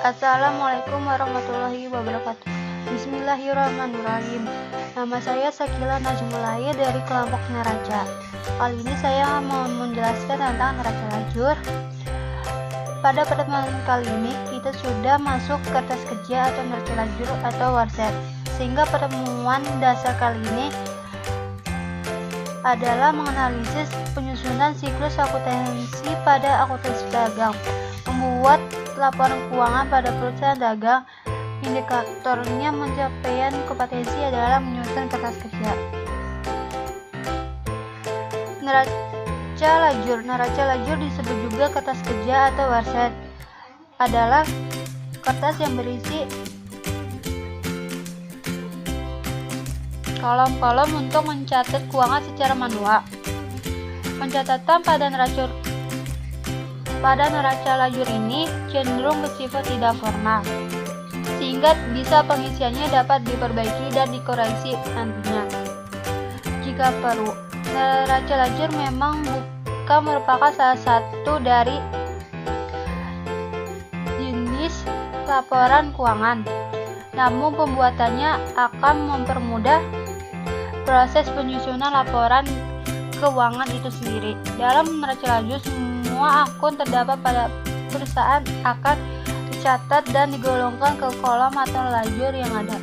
Assalamualaikum warahmatullahi wabarakatuh. Bismillahirrahmanirrahim. Nama saya Sakila Najmulaya dari kelompok neraca. Kali ini saya mau menjelaskan tentang neraca lajur. Pada pertemuan kali ini kita sudah masuk ke tes kerja atau neraca lajur atau warset. Sehingga pertemuan dasar kali ini adalah menganalisis penyusunan siklus akuntansi pada akuntansi dagang, membuat laporan keuangan pada perusahaan dagang. Indikatornya pencapaian kompetensi adalah menyusun kertas kerja. Neraca lajur disebut juga kertas kerja atau warset. Adalah kertas yang berisi kolom-kolom untuk mencatat keuangan secara manual. Pencatatan pada neraca lajur ini cenderung bersifat tidak formal, sehingga bisa pengisiannya dapat diperbaiki dan dikoreksi nantinya jika perlu. Neraca lajur memang bukan merupakan salah satu dari jenis laporan keuangan, namun pembuatannya akan mempermudah proses penyusunan laporan keuangan itu sendiri. Dalam neraca lajur, semua akun terdapat pada perusahaan akan dicatat dan digolongkan ke kolom atau lajur yang ada.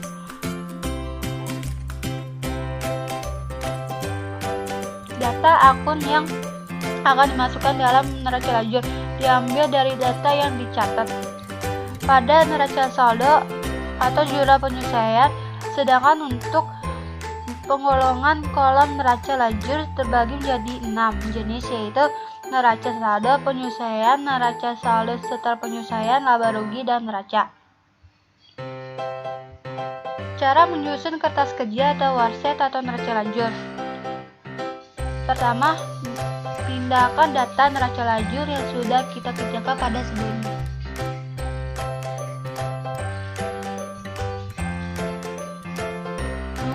Data akun yang akan dimasukkan dalam neraca lajur diambil dari data yang dicatat pada neraca saldo atau jumlah penyelesaian, sedangkan untuk penggolongan kolom neraca lajur terbagi menjadi 6 jenis, yaitu neraca saldo penyelesaian, neraca saldo setelah penyelesaian, laba rugi, dan neraca. Cara menyusun kertas kerja atau warset atau neraca lajur. Pertama, pindahkan data neraca lajur yang sudah kita kerjakan pada sebelumnya.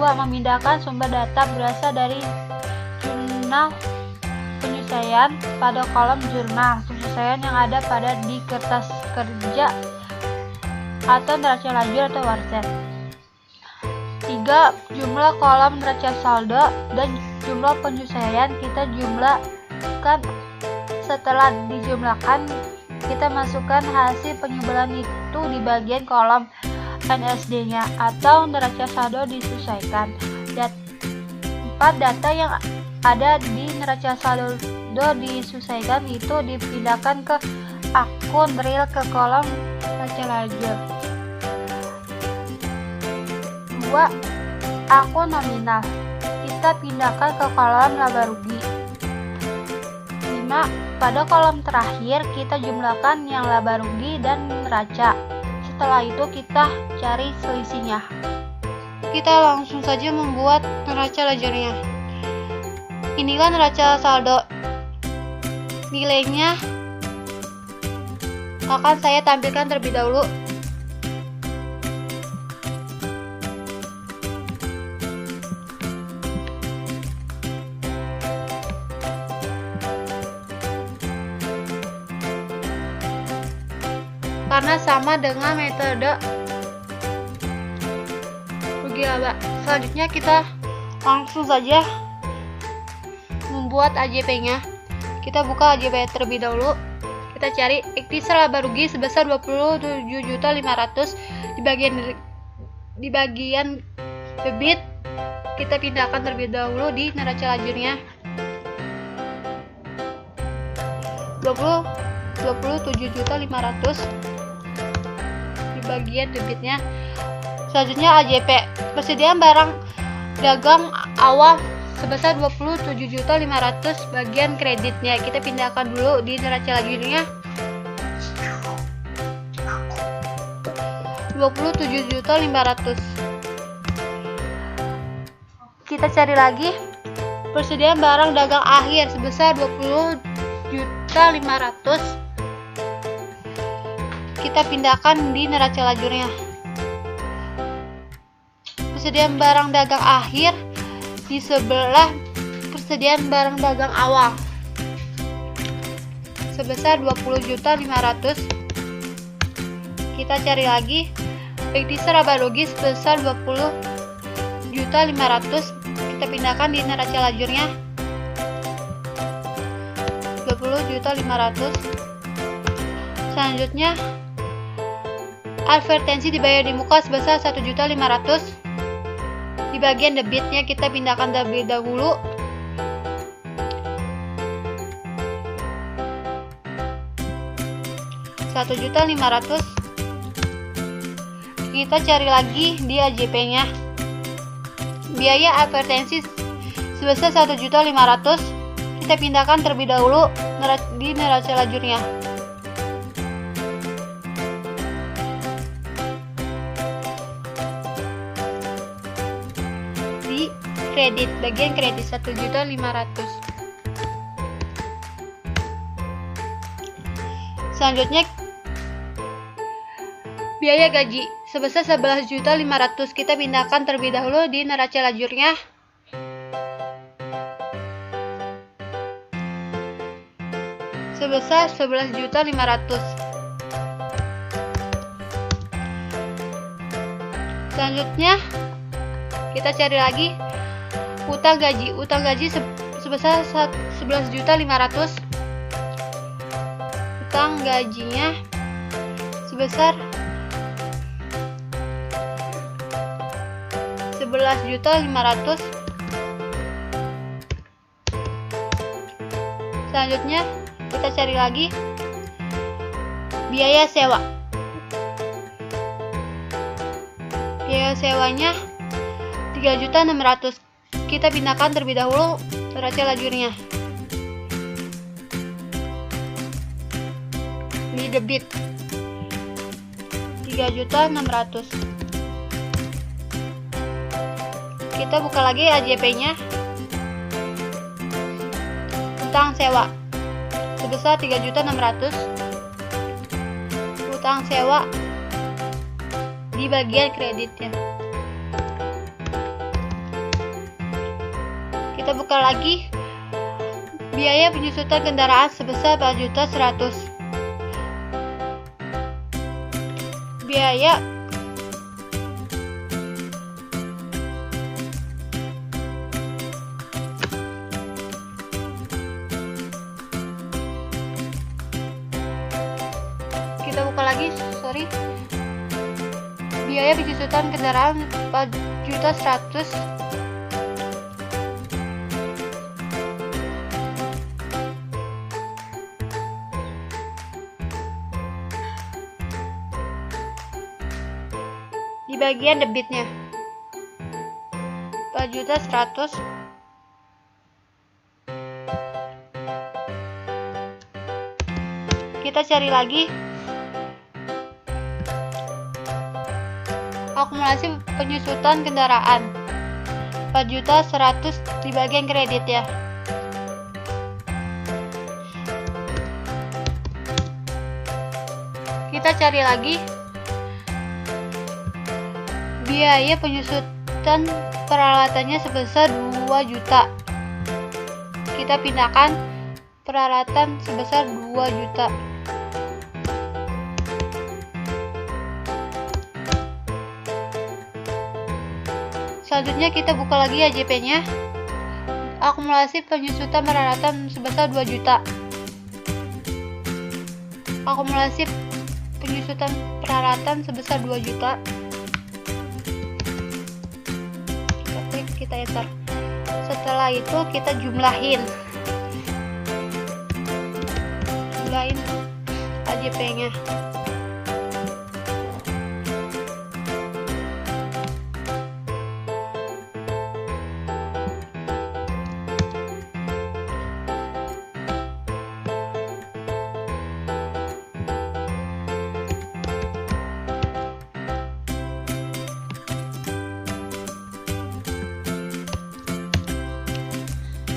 Memindahkan sumber data berasal dari jurnal penyelesaian pada kolom jurnal penyelesaian yang ada pada di kertas kerja atau neraca lajur atau warset. 3. Jumlah kolom neraca saldo dan jumlah penyelesaian kita jumlahkan. Setelah dijumlahkan, kita masukkan hasil penyumbatan itu di bagian kolom NSD-nya atau neraca saldo disesuaikan. 4. Data yang ada di neraca saldo disesuaikan itu dipindahkan ke akun real ke kolom neraca lajur. 2. Akun nominal kita pindahkan ke kolom laba rugi. 5. Pada kolom terakhir kita jumlahkan yang laba rugi dan neraca. Setelah itu kita cari selisihnya. Kita langsung saja membuat neraca lajurnya. Inilah neraca saldo. Nilainya akan saya tampilkan terlebih dahulu. Karena sama dengan metode rugi laba. Selanjutnya kita langsung saja membuat AJP-nya. Kita buka AJP terlebih dahulu. Kita cari ikhtisar laba rugi sebesar 27.500 di bagian debit. Kita pindahkan terlebih dahulu di neraca lajurnya. 27.500 bagian debitnya. Selanjutnya AJP, persediaan barang dagang awal sebesar 27.500 bagian kreditnya. Kita pindahkan dulu di neraca lajurnya. 27.500. Kita cari lagi persediaan barang dagang akhir sebesar 20.500. Kita pindahkan di neraca lajurnya. Persediaan barang dagang akhir di sebelah persediaan barang dagang awal sebesar 20.500. Kita cari lagi fictitious Rabadogi sebesar 20.500.000. Kita pindahkan di neraca lajurnya 20.500.000. Selanjutnya advertensi dibayar di muka sebesar 1.500.000. Di bagian debitnya kita pindahkan terlebih dahulu 1.500.000. Kita cari lagi di AJP nya biaya advertensi sebesar 1.500.000. Kita pindahkan terlebih dahulu di neraca lajurnya di kredit, bagian kredit 1.500.000. Selanjutnya biaya gaji sebesar 11.500.000. Kita pindahkan terlebih dahulu di neraca lajurnya sebesar 11.500.000. Selanjutnya kita cari lagi utang gaji. Utang gaji sebesar 11.500.000. Utang gajinya sebesar 11.500.000. Selanjutnya kita cari lagi biaya sewa. Biaya sewanya 3.600.000. Kita pindahkan terlebih dahulu neraca lajurnya di debit 3.600.000. Kita buka lagi AJP nya utang sewa sebesar 3.600.000. Utang sewa di bagian kreditnya. Kita buka lagi biaya penyusutan kendaraan sebesar 4.100.000. Biaya kita buka lagi, biaya penyusutan kendaraan 4.100.000. Di bagian debitnya 4.100.000. Kita cari lagi akumulasi penyusutan kendaraan 4.100.000 di bagian kredit ya. Kita cari lagi biaya penyusutan peralatannya sebesar 2 juta. Kita pindahkan peralatan sebesar 2 juta. Selanjutnya kita buka lagi AJP nya akumulasi penyusutan peralatan sebesar 2 juta. Akumulasi penyusutan peralatan sebesar 2 juta. Kita klik, kita enter. Setelah itu kita jumlahin AJP nya.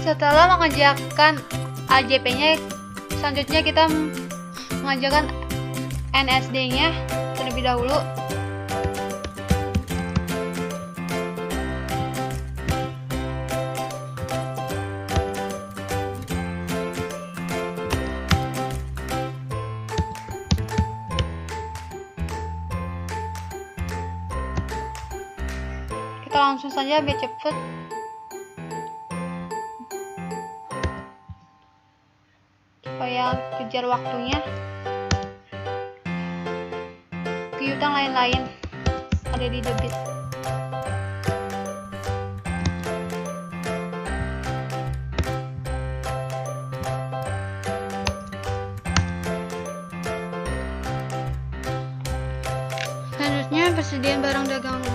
Setelah mengerjakan AJP-nya, selanjutnya kita mengerjakan NSD-nya terlebih dahulu. Kita langsung saja biar cepet. Supaya kejar waktunya. Piutang lain-lain ada di debit. Selanjutnya persediaan barang dagangnya.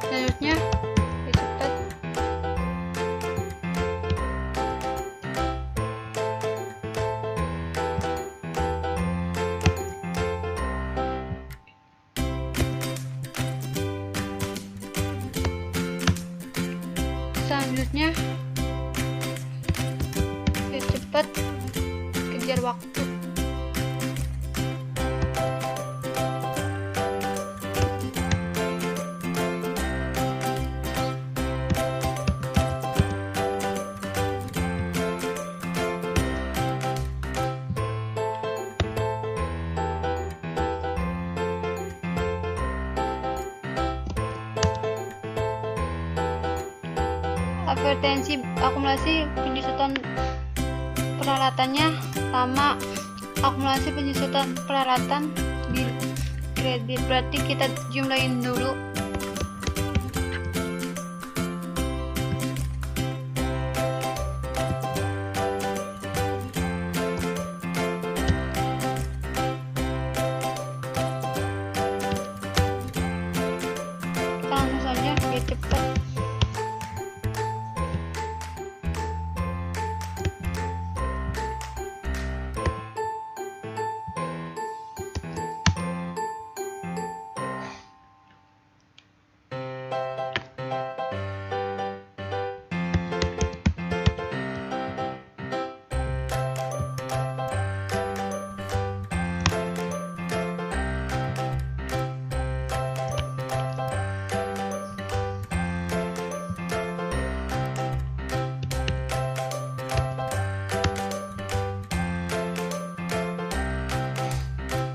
Selanjutnya cepat. Selanjutnya cepat kejar waktu. Advertensi akumulasi penyusutan peralatannya lama. Akumulasi penyusutan peralatan di kredit, berarti kita jumlahin dulu. Kita langsung saja biar cepat.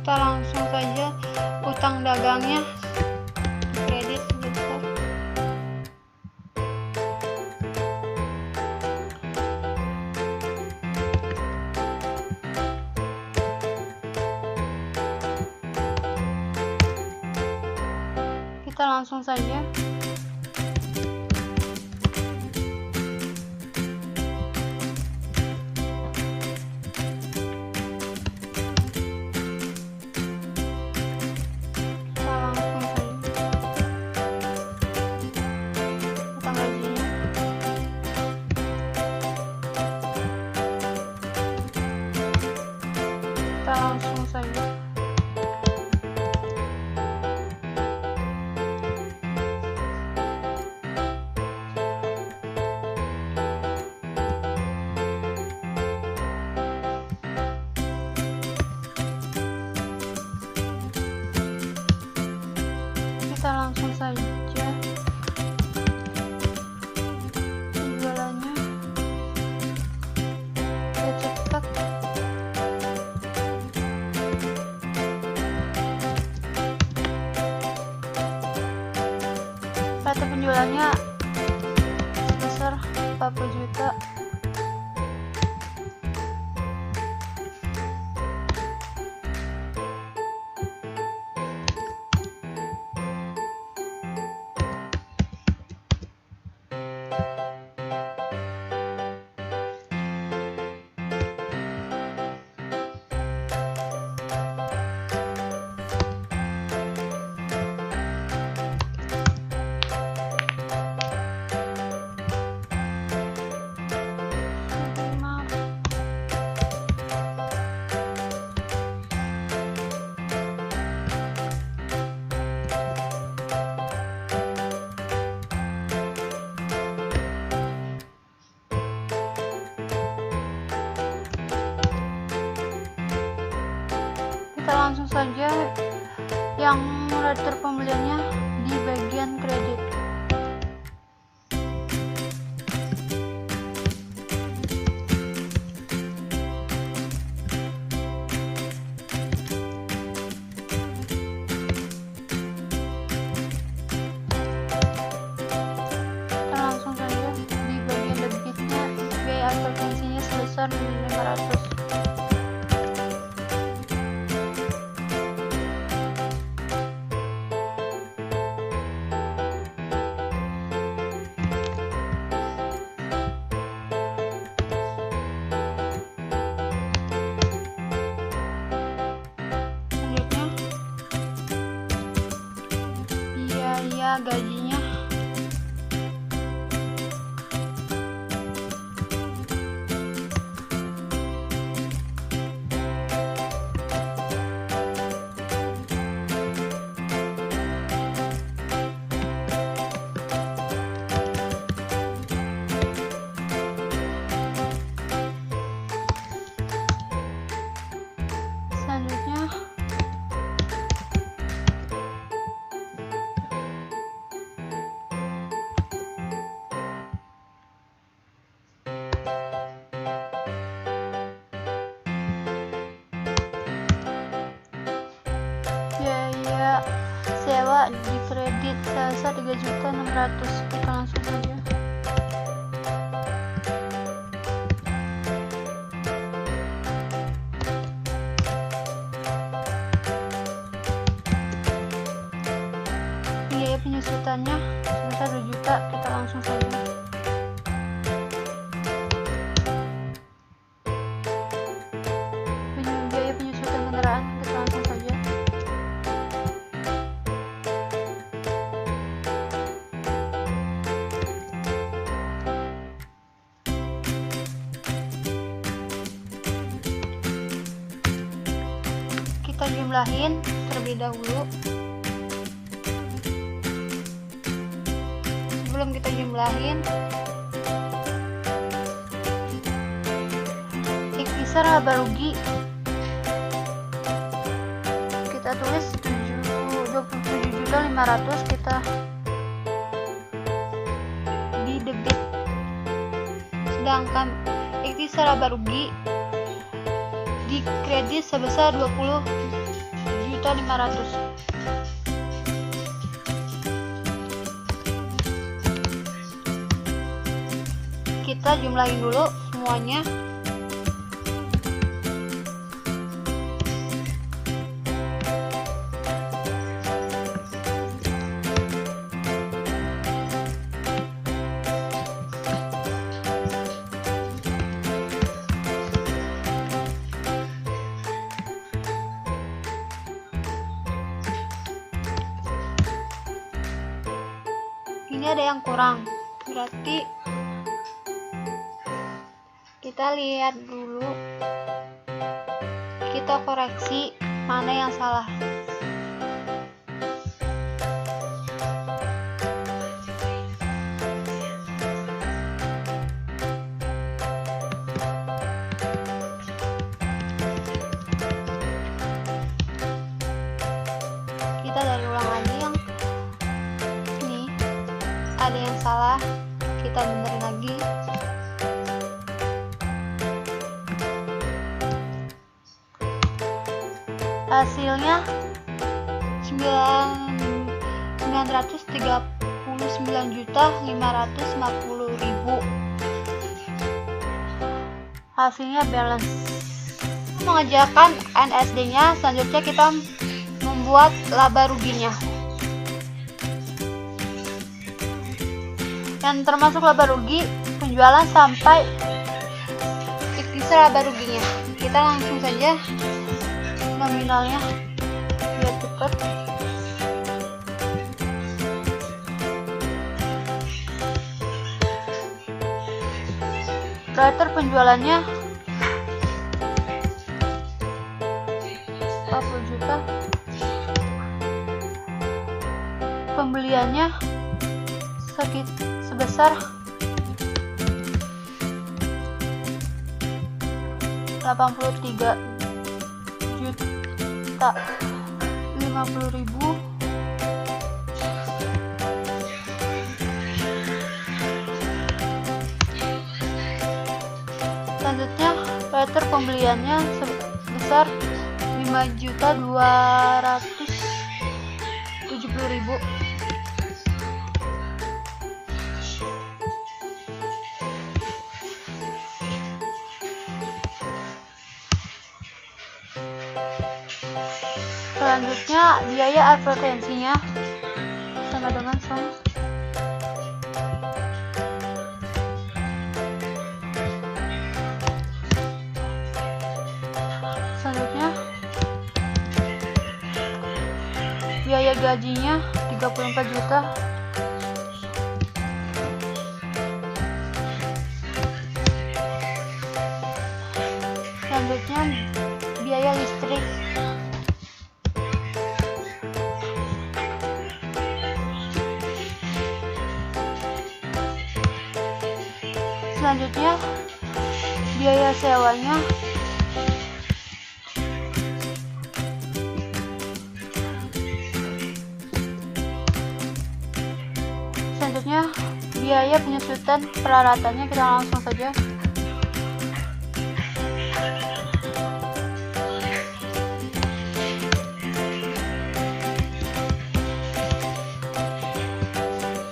Kita langsung saja utang dagangnya kredit sebesar kita langsung saja langsung saja jualannya ya cepat. Rata penjualannya sebesar 40 juta. Kita langsung saja yang monitor pembeliannya di bagian kredit. 5.500.000. Biaya gajinya selanjutnya biaya sewa di kredit sebesar 3.600.000. Kita langsung saja. Biaya penyusutannya sebesar 2 juta. Kita langsung saja. Biaya penyusutan kendaraan, kita langsung saja. Kita jumlahin terlebih dahulu. Sebelum kita jumlahin, ikhtisar laba rugi kita tulis 27.500.000. Kita di debit, sedangkan ikhtisar laba rugi di kredit sebesar 20.500.000. Kita jumlahin dulu semuanya. Ini ada yang kurang, berarti kita lihat dulu, kita koreksi mana yang salah. Kita dari ulang lagi yang ini, ada yang salah, kita benerin lagi. Hasilnya 939.550.000. Hasilnya balance. Mengerjakan NSD-nya, selanjutnya kita membuat laba ruginya. Yang termasuk laba rugi penjualan sampai ikhtisar laba ruginya. Kita langsung saja nominalnya biar cepat. Writer penjualannya 40 juta, pembeliannya sebesar 83 juta 50.000. Selanjutnya writer pembeliannya sebesar 5.270.000. Selanjutnya biaya advertensinya sama dengan sum. Selanjutnya biaya gajinya 34 juta. Selanjutnya biaya listrik. Selanjutnya biaya sewanya. Selanjutnya biaya penyusutan peralatannya, kita langsung saja.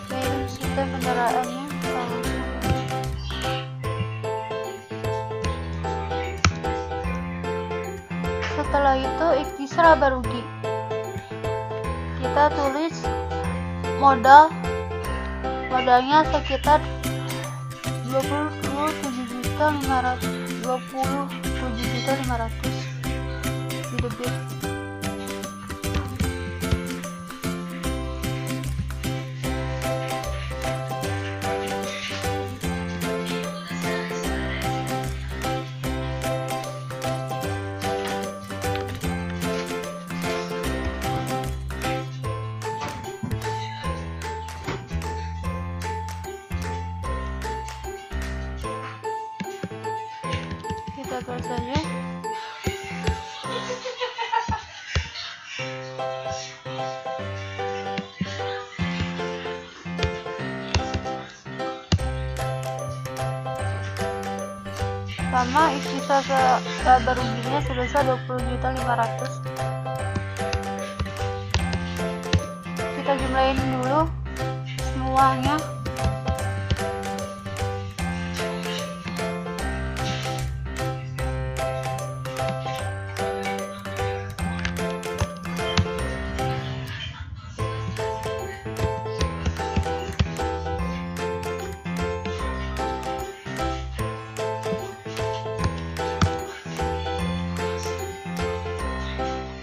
Biaya sistem kendaraannya. Setelah itu ikhtisar laba rugi. Kita tulis modalnya sekitar 27.500 di debit. Kita tulis saja. Sama ikhtisar laba ruginya sebesar 20.500. Kita jumlahin dulu semuanya.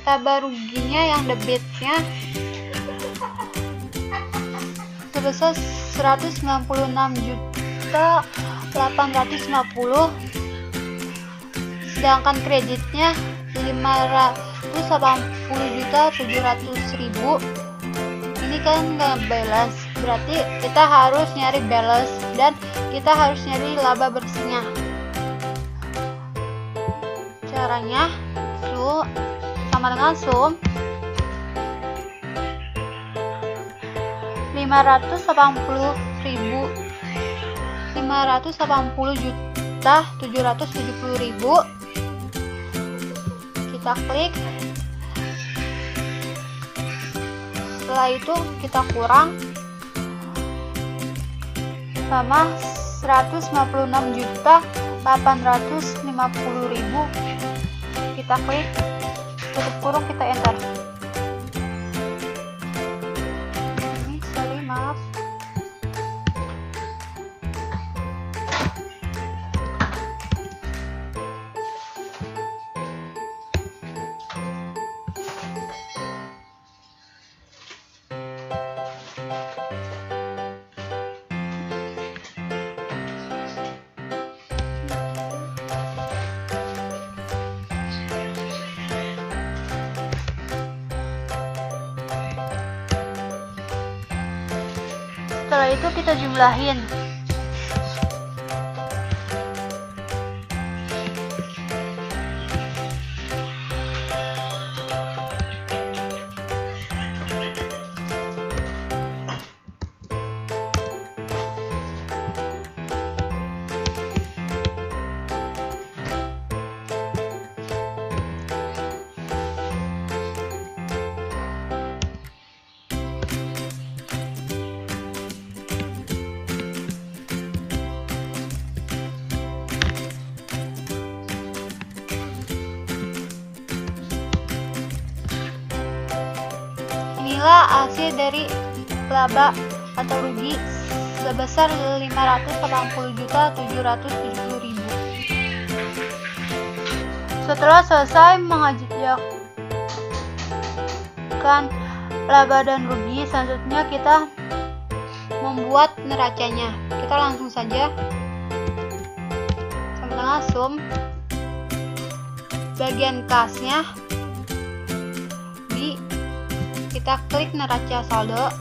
Laba ruginya yang debitnya sebesar 196.850, sedangkan kreditnya 580.700.000. Ini kan nggak balance, berarti kita harus nyari balance dan kita harus nyari laba bersihnya. Caranya sama dengan sum 580.770.000. Kita klik. Setelah itu kita kurang sama 156.850.000. Kita klik, tutup kurung, kita enter. Ini sorry, maaf. Setelah itu kita jumlahin. adalah hasil dari laba atau rugi sebesar 580.770.000. Setelah selesai mengajarkan laba dan rugi, selanjutnya kita membuat neracanya. Kita langsung saja sama sum bagian kasnya, kita klik neraca saldo.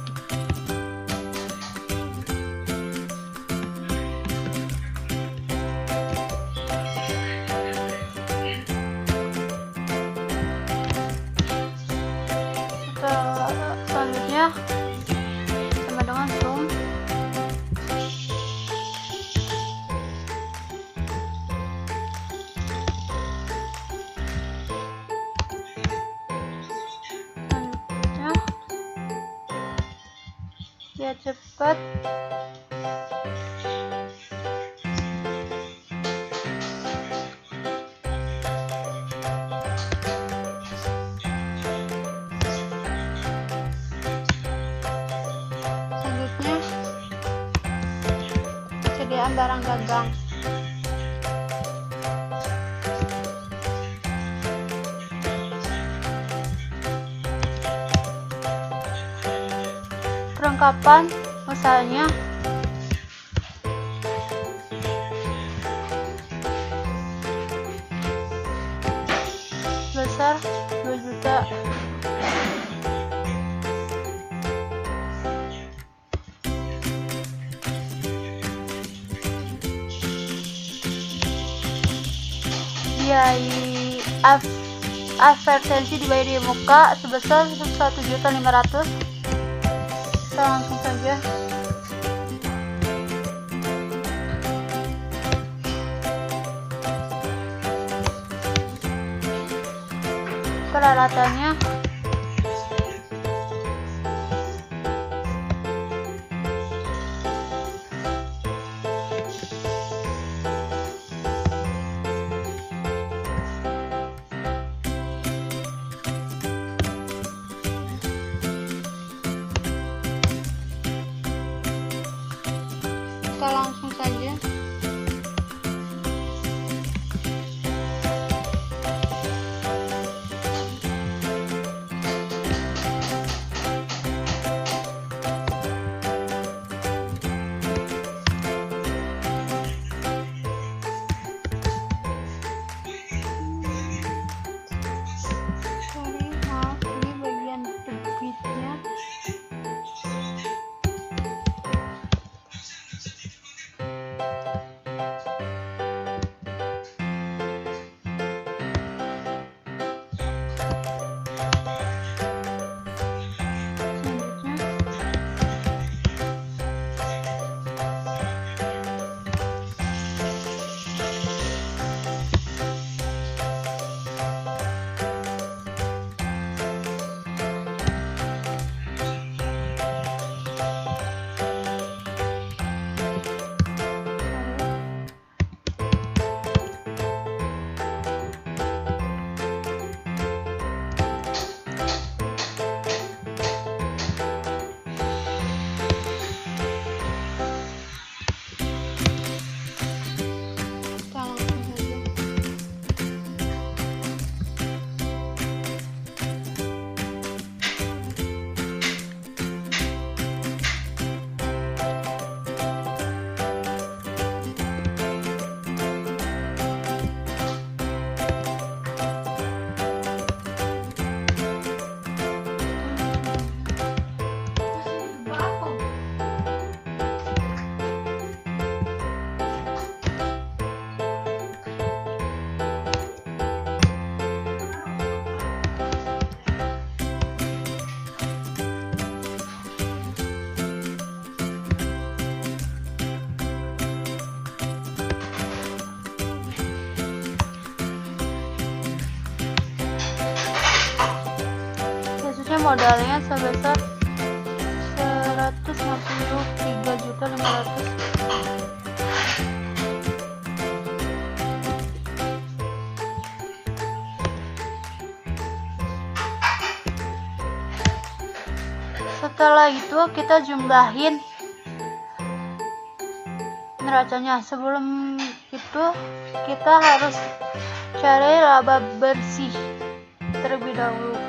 Selanjutnya sama dengan sum biar cepat. Selanjutnya persediaan barang dagang. Perlengkapan misalnya besar 2 juta. Biaya advertensi dibayar di muka sebesar 1.500.000. Kita langsung saja peralatannya. Kita langsung saja di bagian debitnya. Modalnya sebesar 153.500. Setelah itu kita jumlahin neracanya. Sebelum itu kita harus cari laba bersih terlebih dahulu.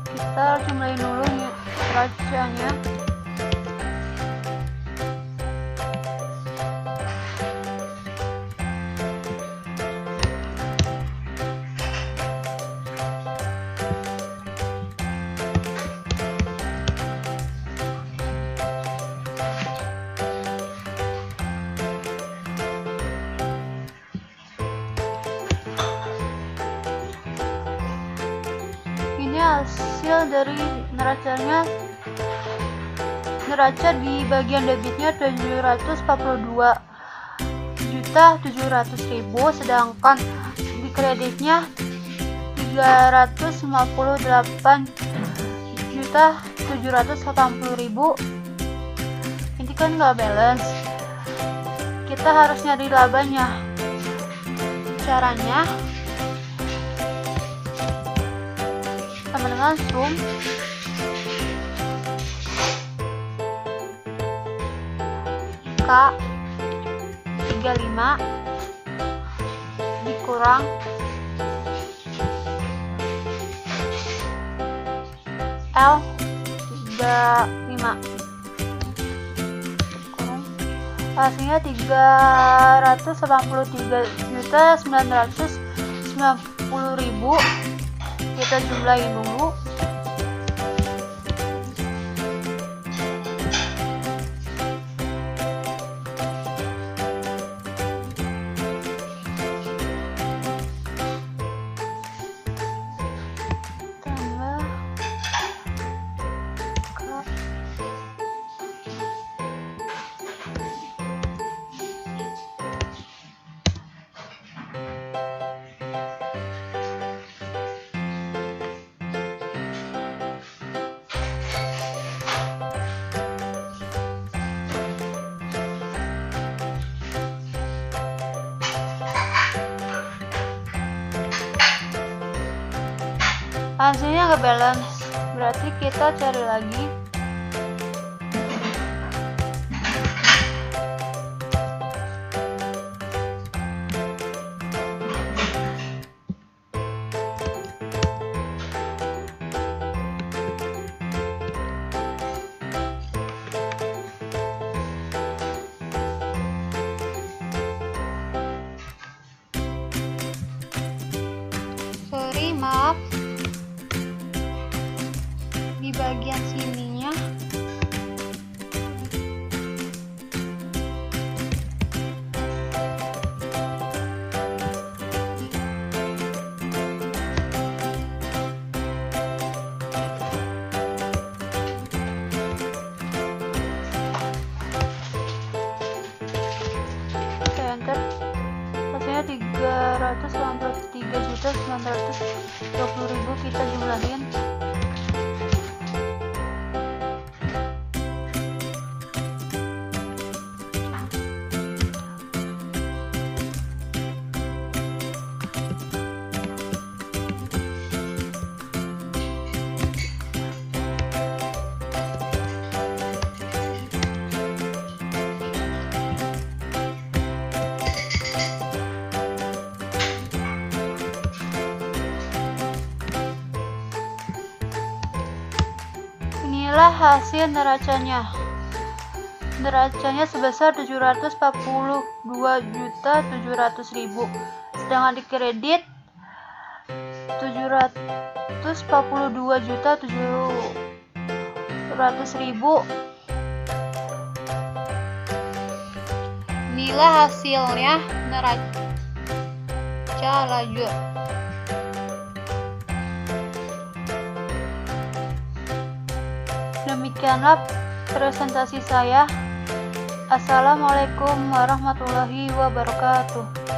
Kita jumlahin dulu neracanya. Hasil dari neracanya. Neraca di bagian debitnya 742.700.000, sedangkan di kreditnya 358.780.000. Ini kan nggak balance, kita harus nyari labanya. Caranya sama dengan sum K 35 dikurang L 35, hasilnya 383.990.000. Kita jumlahin dulu. Hasilnya nggak balance, berarti kita cari lagi. Maaf, di bagian sininya enter. Hasilnya 383.920.000. Kita jumlahin. Inilah hasil neracanya. Neracanya sebesar 742.700.000, sedangkan di kredit 742.700.000. Inilah hasilnya neraca lajur. Demikianlah presentasi saya. Assalamualaikum warahmatullahi wabarakatuh.